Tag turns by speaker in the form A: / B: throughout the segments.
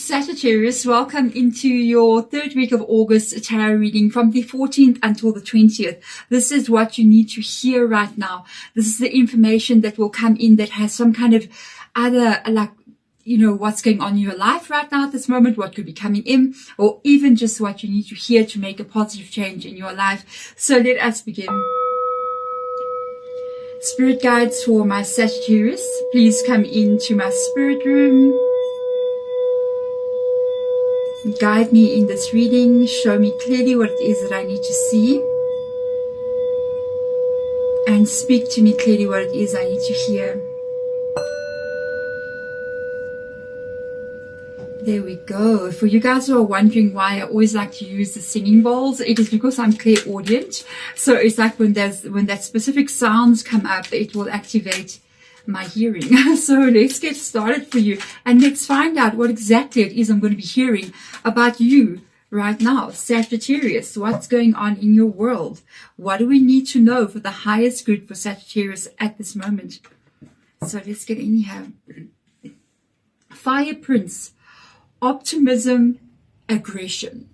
A: Sagittarius, welcome into your third week of August tarot reading from the 14th until the 20th. This is what you need to hear right now. This is the information that will come in that has some kind of other, like, you know, what's going on in your life right now at this moment, what could be coming in, or even just what you need to hear to make a positive change in your life. So let us begin. Spirit guides for my Sagittarius, please come into my spirit room. Guide me in this reading. Show me clearly what it is that I need to see. And speak to me clearly what it is I need to hear. There we go. For you guys who are wondering why I always like to use the singing bowls, it is because I'm clairaudient. So it's like when that specific sounds come up, it will activate my hearing. So let's get started for you and let's find out what exactly it is I'm going to be hearing about you right now. Sagittarius, what's going on in your world? What do we need to know for the highest good for Sagittarius at this moment? So let's get in here. Fire Prince, optimism, aggression.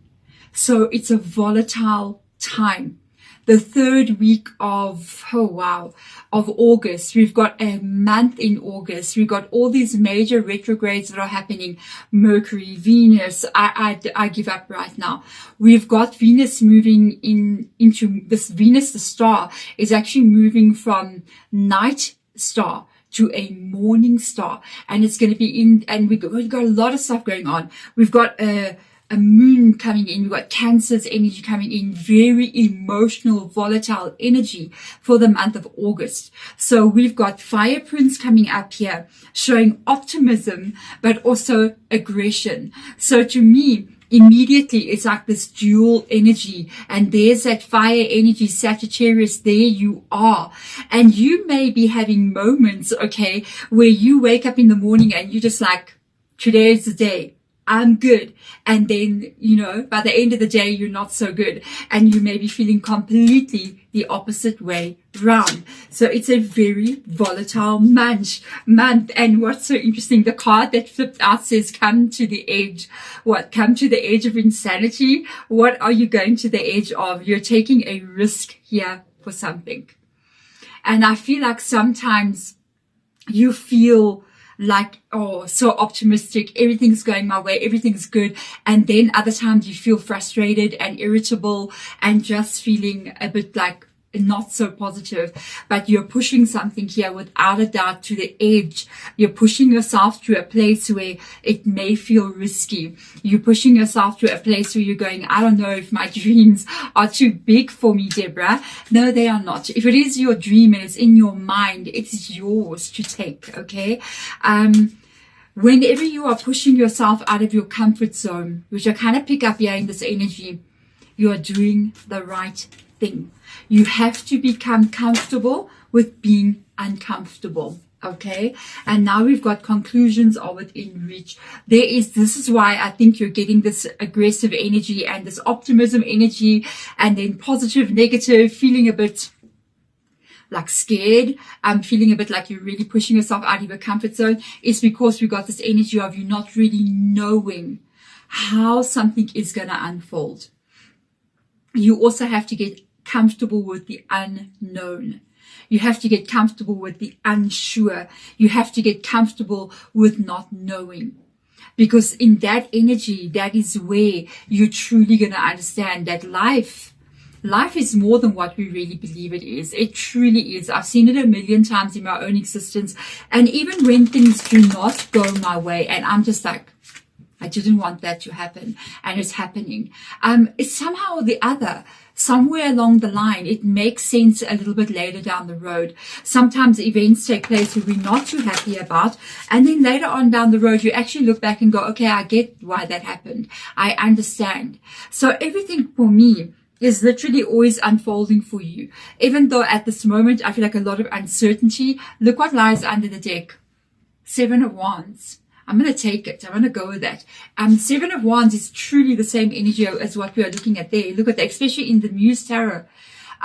A: So it's a volatile time. The third week of, of August. We've got a month in August. We've got all these major retrogrades that are happening. Mercury, Venus, I give up right now. We've got Venus moving into this. Venus, the star, is actually moving from night star to a morning star. And it's going to be in, and we've got a lot of stuff going on. We've got a moon coming in. We've got Cancer's energy coming in. Very emotional, volatile energy for the month of August. So we've got Fire Prince coming up here, showing optimism, but also aggression. So to me, immediately it's like this dual energy, and there's that fire energy, Sagittarius, there you are. And you may be having moments, okay, where you wake up in the morning and you're just like, today's the day, I'm good. And then, you know, by the end of the day, you're not so good. And you may be feeling completely the opposite way round. So it's a very volatile month. And what's so interesting, the card that flipped out says, come to the edge. What? Come to the edge of insanity? What are you going to the edge of? You're taking a risk here for something. And I feel like sometimes you feel like, oh, so optimistic, everything's going my way, everything's good. And then other times you feel frustrated and irritable and just feeling a bit like not so positive. But you're pushing something here without a doubt to the edge. You're pushing yourself to a place where it may feel risky. You're pushing yourself to a place where you're going, I don't know if my dreams are too big for me, Deborah. No, they are not. If it is your dream and it's in your mind, it's yours to take, okay? Whenever you are pushing yourself out of your comfort zone, which I kind of pick up here in this energy, you are doing the right thing. You have to become comfortable with being uncomfortable. Okay. And now we've got conclusions are within reach. This is why I think you're getting this aggressive energy and this optimism energy, and then positive, negative, feeling a bit like scared, feeling a bit like you're really pushing yourself out of your comfort zone, is because we got this energy of you not really knowing how something is going to unfold. You also have to get comfortable with the unknown. You have to get comfortable with the unsure. You have to get comfortable with not knowing. Because in that energy, that is where you're truly going to understand that life is more than what we really believe it is. It truly is. I've seen it a million times in my own existence. And even when things do not go my way, and I'm just like, I didn't want that to happen, and it's happening. It's somehow or the other, somewhere along the line, it makes sense a little bit later down the road. Sometimes events take place that we're not too happy about, and then later on down the road, you actually look back and go, okay, I get why that happened. I understand. So everything for me is literally always unfolding for you. Even though at this moment, I feel like a lot of uncertainty. Look what lies under the deck. 7 of Wands. I'm going to take it. I'm going to go with that. 7 of Wands is truly the same energy as what we are looking at there. Look at that, especially in the Muse Tarot.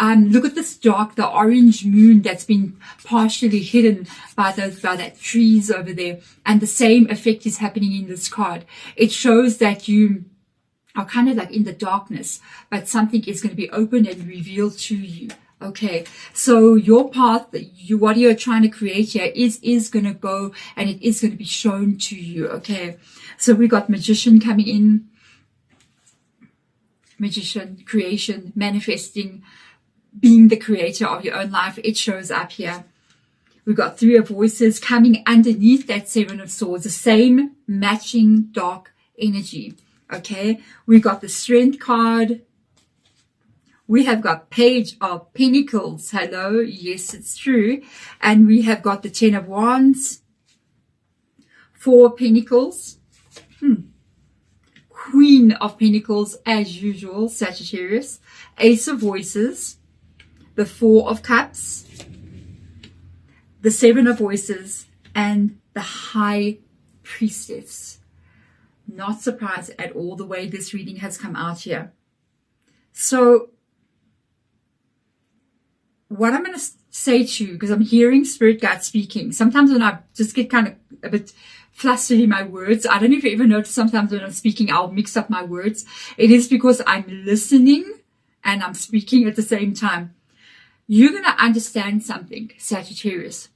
A: Look at this the orange moon that's been partially hidden by that trees over there. And the same effect is happening in this card. It shows that you are kind of like in the darkness, but something is going to be opened and revealed to you. Okay, so your path, what you're trying to create here is going to go, and it is going to be shown to you. Okay, so we got Magician coming in. Magician, creation, manifesting, being the creator of your own life. It shows up here. We've got Three of Voices coming underneath that Seven of Swords, the same matching dark energy. Okay, we got the Strength card. We have got Page of Pentacles. Hello, yes, it's true. And we have got the Ten of Wands, Four of Pentacles, Queen of Pentacles as usual, Sagittarius, Ace of Voices, the Four of Cups, the Seven of Voices, and the High Priestess. Not surprised at all the way this reading has come out here. So what I'm going to say to you, because I'm hearing Spirit Guide speaking, sometimes when I just get kind of a bit flustered in my words, I don't know if you ever notice sometimes when I'm speaking, I'll mix up my words. It is because I'm listening and I'm speaking at the same time. You're going to understand something, Sagittarius.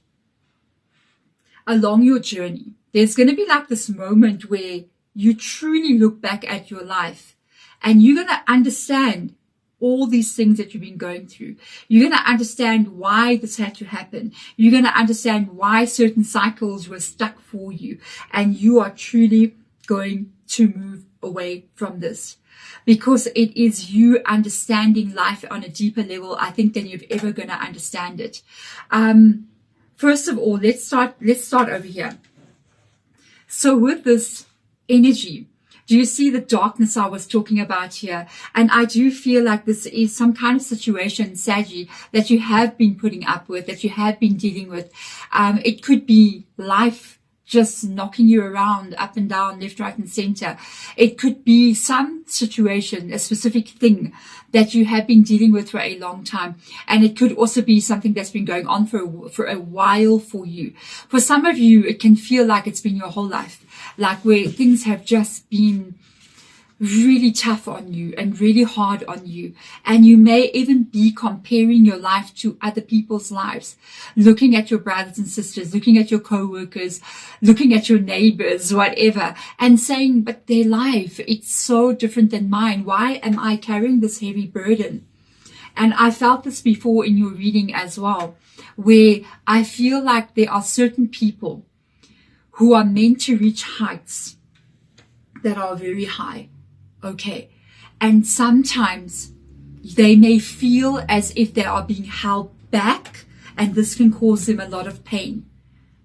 A: Along your journey, there's going to be like this moment where you truly look back at your life and you're going to understand all these things that you've been going through. You're going to understand why this had to happen. You're going to understand why certain cycles were stuck for you. And you are truly going to move away from this, because it is you understanding life on a deeper level, I think, than you've ever going to understand it. First of all, let's start over here. So with this energy, do you see the darkness I was talking about here? And I do feel like this is some kind of situation, Saggy, that you have been putting up with, that you have been dealing with. It could be life just knocking you around, up and down, left, right, and center. It could be some situation, a specific thing that you have been dealing with for a long time. And it could also be something that's been going on for a while for you. For some of you, it can feel like it's been your whole life, like where things have just been really tough on you and really hard on you. And you may even be comparing your life to other people's lives, looking at your brothers and sisters, looking at your co-workers, looking at your neighbors, whatever, and saying, but their life, it's so different than mine. Why am I carrying this heavy burden? And I felt this before in your reading as well, where I feel like there are certain people who are meant to reach heights that are very high. Okay. And sometimes they may feel as if they are being held back, and this can cause them a lot of pain,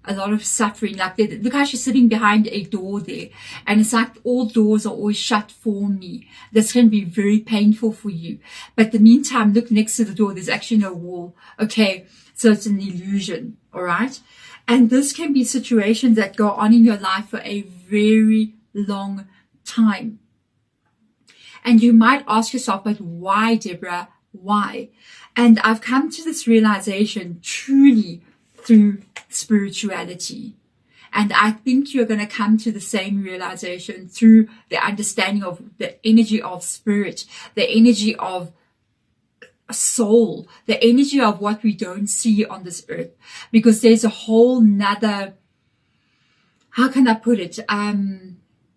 A: a lot of suffering. Like look how she's sitting behind a door there, and it's like all doors are always shut for me. This can be very painful for you. But in the meantime, look next to the door, there's actually no wall. Okay. So it's an illusion. All right. And this can be situations that go on in your life for a very long time. And you might ask yourself, but why, Deborah? Why? And I've come to this realization truly through spirituality. And I think you're going to come to the same realization through the understanding of the energy of spirit, the energy of soul, the energy of what we don't see on this earth. Because there's a whole nother, how can I put it,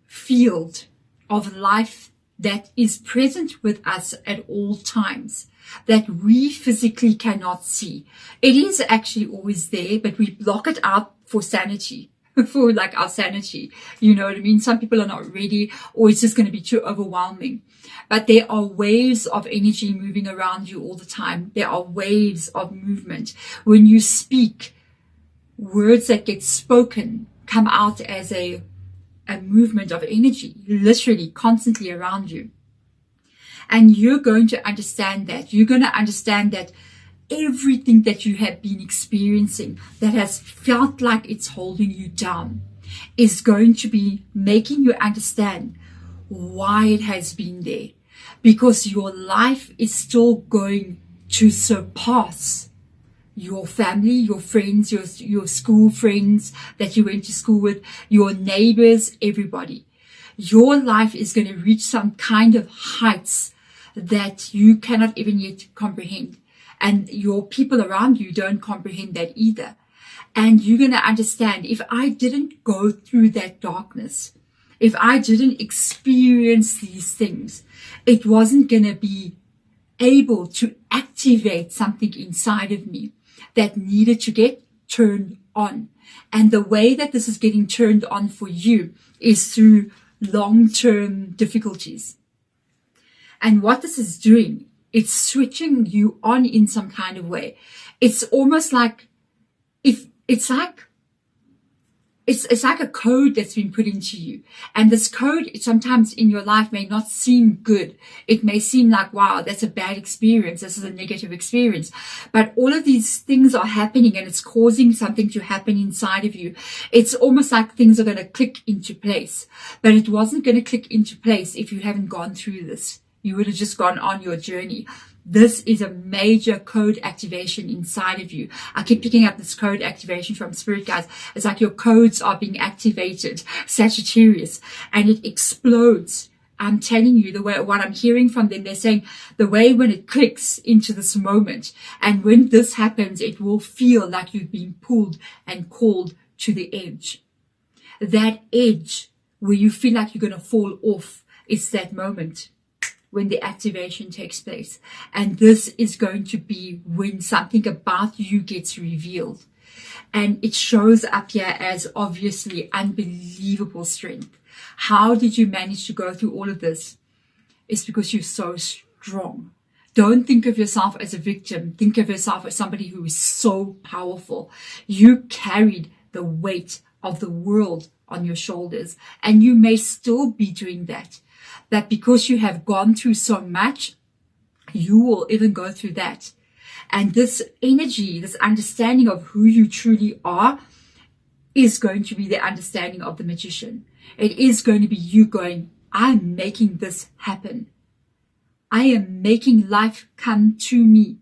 A: field of life that is present with us at all times, that we physically cannot see. It is actually always there, but we block it out for sanity, for like our sanity. You know what I mean? Some people are not ready, or it's just going to be too overwhelming. But there are waves of energy moving around you all the time. There are waves of movement. When you speak, words that get spoken come out as a movement of energy, literally constantly around you. And you're going to understand that. You're going to understand that everything that you have been experiencing that has felt like it's holding you down is going to be making you understand why it has been there. Because your life is still going to surpass your family, your friends, your school friends that you went to school with, your neighbors, everybody. Your life is going to reach some kind of heights that you cannot even yet comprehend. And your people around you don't comprehend that either. And you're going to understand, if I didn't go through that darkness, if I didn't experience these things, it wasn't going to be able to activate something inside of me that needed to get turned on. And the way that this is getting turned on for you is through long-term difficulties. And what this is doing, it's switching you on in some kind of way. It's almost like, it's like a code that's been put into you. And this code sometimes in your life may not seem good. It may seem like, wow, that's a bad experience. This is a negative experience. But all of these things are happening and it's causing something to happen inside of you. It's almost like things are going to click into place. But it wasn't going to click into place if you haven't gone through this. You would have just gone on your journey. This is a major code activation inside of you. I keep picking up this code activation from Spirit Guides. It's like your codes are being activated, Sagittarius, and it explodes. I'm telling you, the way what I'm hearing from them, they're saying the way when it clicks into this moment, and when this happens, it will feel like you've been pulled and called to the edge. That edge where you feel like you're going to fall off, it's that moment when the activation takes place. And this is going to be when something about you gets revealed. And it shows up here as obviously unbelievable strength. How did you manage to go through all of this? It's because you're so strong. Don't think of yourself as a victim. Think of yourself as somebody who is so powerful. You carried the weight of the world on your shoulders, and you may still be doing that. That because you have gone through so much, you will even go through that. And this energy, this understanding of who you truly are, is going to be the understanding of the magician. It is going to be you going, I'm making this happen. I am making life come to me.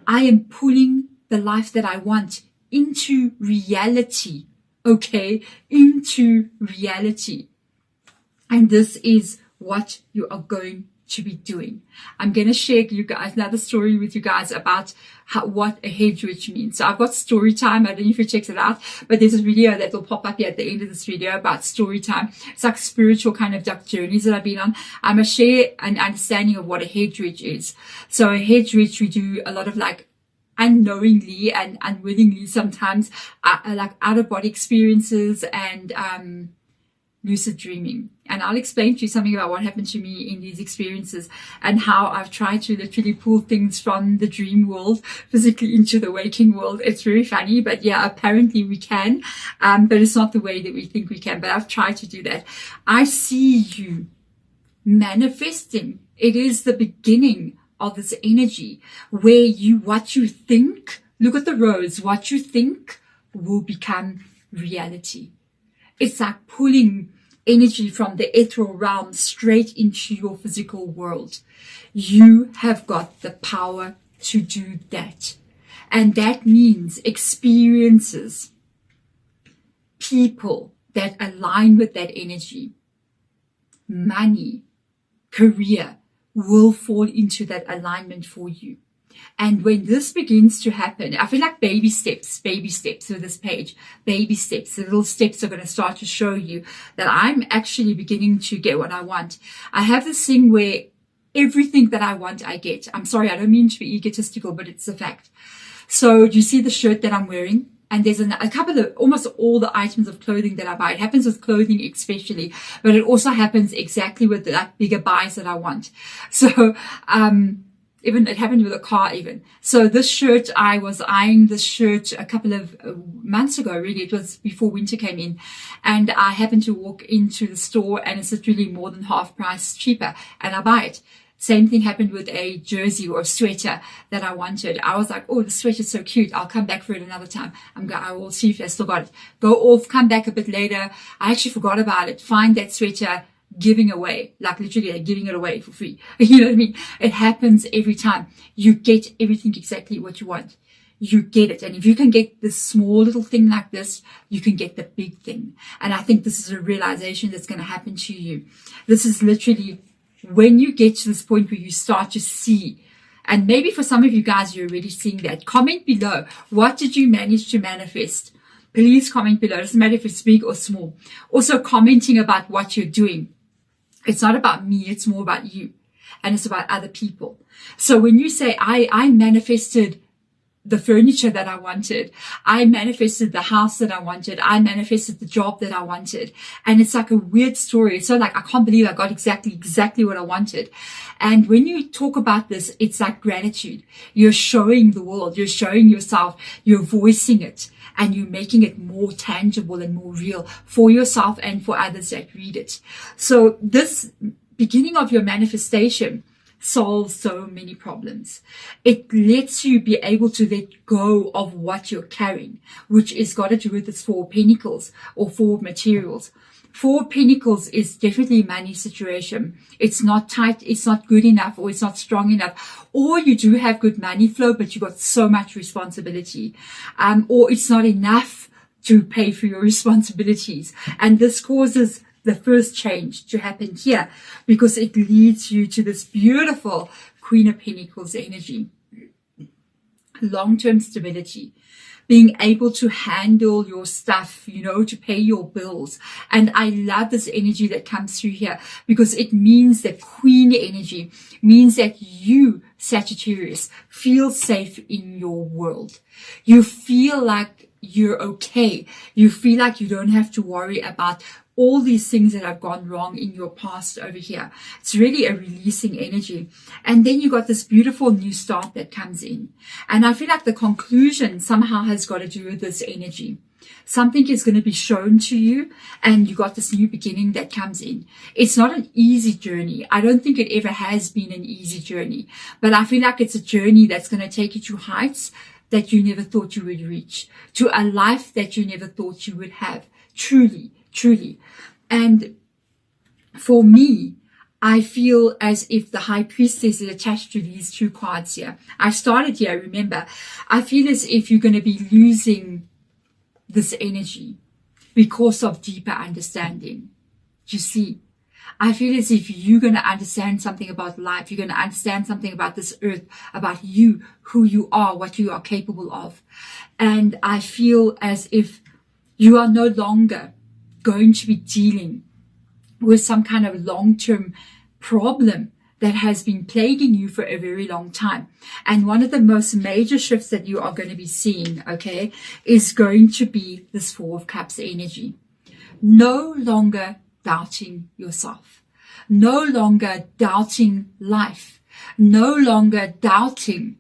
A: I am pulling the life that I want into reality. Okay, into reality. And this is what you are going to be doing. I'm going to share you guys another story with you guys about what a hedge witch means. So I've got story time. I don't know if you checked it out, but there's a video that will pop up here at the end of this video about story time. It's like spiritual kind of dark journeys that I've been on. I'm going to share an understanding of what a hedge witch is. So a hedge witch, we do a lot of like unknowingly and unwillingly sometimes like out of body experiences and lucid dreaming. And I'll explain to you something about what happened to me in these experiences and how I've tried to literally pull things from the dream world physically into the waking world. It's very funny, but yeah, apparently we can, but it's not the way that we think we can, but I've tried to do that. I see you manifesting. It is the beginning of this energy where what you think, look at the rose, what you think will become reality. It's like pulling energy from the ethereal realm straight into your physical world. You have got the power to do that. And that means experiences, people that align with that energy, money, career will fall into that alignment for you. And when this begins to happen, I feel like baby steps with this page, baby steps, the little steps are going to start to show you that I'm actually beginning to get what I want. I have this thing where everything that I want, I get. I'm sorry, I don't mean to be egotistical, but it's a fact. So do you see the shirt that I'm wearing? And there's a couple of, almost all the items of clothing that I buy. It happens with clothing especially, but it also happens exactly with the like bigger buys that I want. So, even it happened with a car even. So this shirt, I was eyeing this shirt a couple of months ago, really. It was before winter came in. And I happened to walk into the store and it's literally more than half price cheaper. And I buy it. Same thing happened with a jersey or a sweater that I wanted. I was like, oh, the sweater's so cute. I'll come back for it another time. I will see if I still got it. Go off, come back a bit later. I actually forgot about it. Find that sweater, giving away, like literally they're giving it away for free. You know what I mean? It happens every time. You get everything exactly what you want. You get it. And if you can get this small little thing like this, you can get the big thing. And I think this is a realization that's going to happen to you. This is literally when you get to this point where you start to see, and maybe for some of you guys, you're already seeing that. Comment below. What did you manage to manifest? Please comment below. It doesn't matter if it's big or small. Also commenting about what you're doing. It's not about me. It's more about you. And it's about other people. So when you say, I manifested the furniture that I wanted, I manifested the house that I wanted, I manifested the job that I wanted. And it's like a weird story. It's so like, I can't believe I got exactly what I wanted. And when you talk about this, it's like gratitude. You're showing the world, you're showing yourself, you're voicing it, and you're making it more tangible and more real for yourself and for others that read it. So this beginning of your manifestation solves so many problems. It lets you be able to let go of what you're carrying, which is got to do with this Four of Pentacles or Four of Materials. Four of Pentacles is definitely a money situation. It's not tight, it's not good enough, or it's not strong enough. Or you do have good money flow, but you've got so much responsibility. Or it's not enough to pay for your responsibilities. And this causes the first change to happen here, because it leads you to this beautiful Queen of Pentacles energy. Long-term stability, being able to handle your stuff, you know, to pay your bills. And I love this energy that comes through here, because it means that Queen energy means that you, Sagittarius, feel safe in your world. You feel like you're okay. You feel like you don't have to worry about all these things that have gone wrong in your past over here. It's really a releasing energy. And then you got this beautiful new start that comes in. And I feel like the conclusion somehow has got to do with this energy. Something is going to be shown to you, and you got this new beginning that comes in. It's not an easy journey. I don't think it ever has been an easy journey, but I feel like it's a journey that's going to take you to heights that you never thought you would reach, to a life that you never thought you would have. Truly. And for me, I feel as if the High Priestess is attached to these two cards here. I started here, remember. I feel as if you're going to be losing this energy because of deeper understanding. You see, I feel as if you're going to understand something about life. You're going to understand something about this earth, about you, who you are, what you are capable of. And I feel as if you are no longer going to be dealing with some kind of long-term problem that has been plaguing you for a very long time. And one of the most major shifts that you are going to be seeing, okay, is going to be this Four of Cups energy. No longer doubting yourself. No longer doubting life. No longer doubting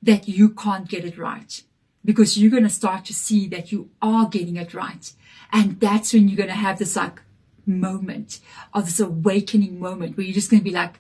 A: that you can't get it right. Because you're going to start to see that you are getting it right. And that's when you're going to have this like moment of this awakening moment where you're just going to be like,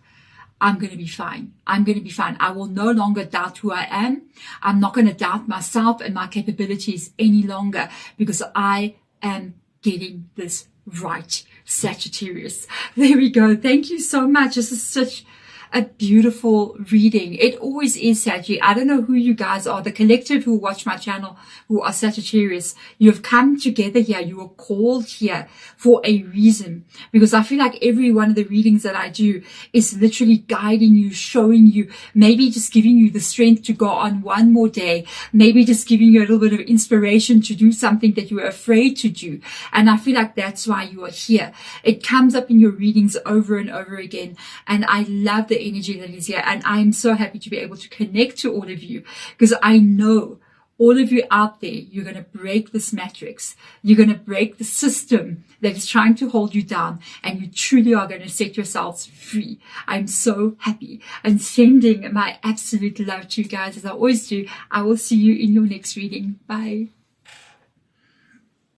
A: I'm going to be fine. I'm going to be fine. I will no longer doubt who I am. I'm not going to doubt myself and my capabilities any longer, because I am getting this right. Sagittarius. There we go. Thank you so much. This is such a beautiful reading. It always is, Saggy. I don't know who you guys are, the collective who watch my channel, who are Sagittarius. You have come together here. You are called here for a reason, because I feel like every one of the readings that I do is literally guiding you, showing you, maybe just giving you the strength to go on one more day, maybe just giving you a little bit of inspiration to do something that you were afraid to do. And I feel like that's why you are here. It comes up in your readings over and over again. And I love the energy that is here, and I'm so happy to be able to connect to all of you, because I know all of you out there, you're going to break this matrix. You're going to break the system that is trying to hold you down, and you truly are going to set yourselves free. I'm so happy, and sending my absolute love to you guys, as I always do. I will see you in your next reading. Bye.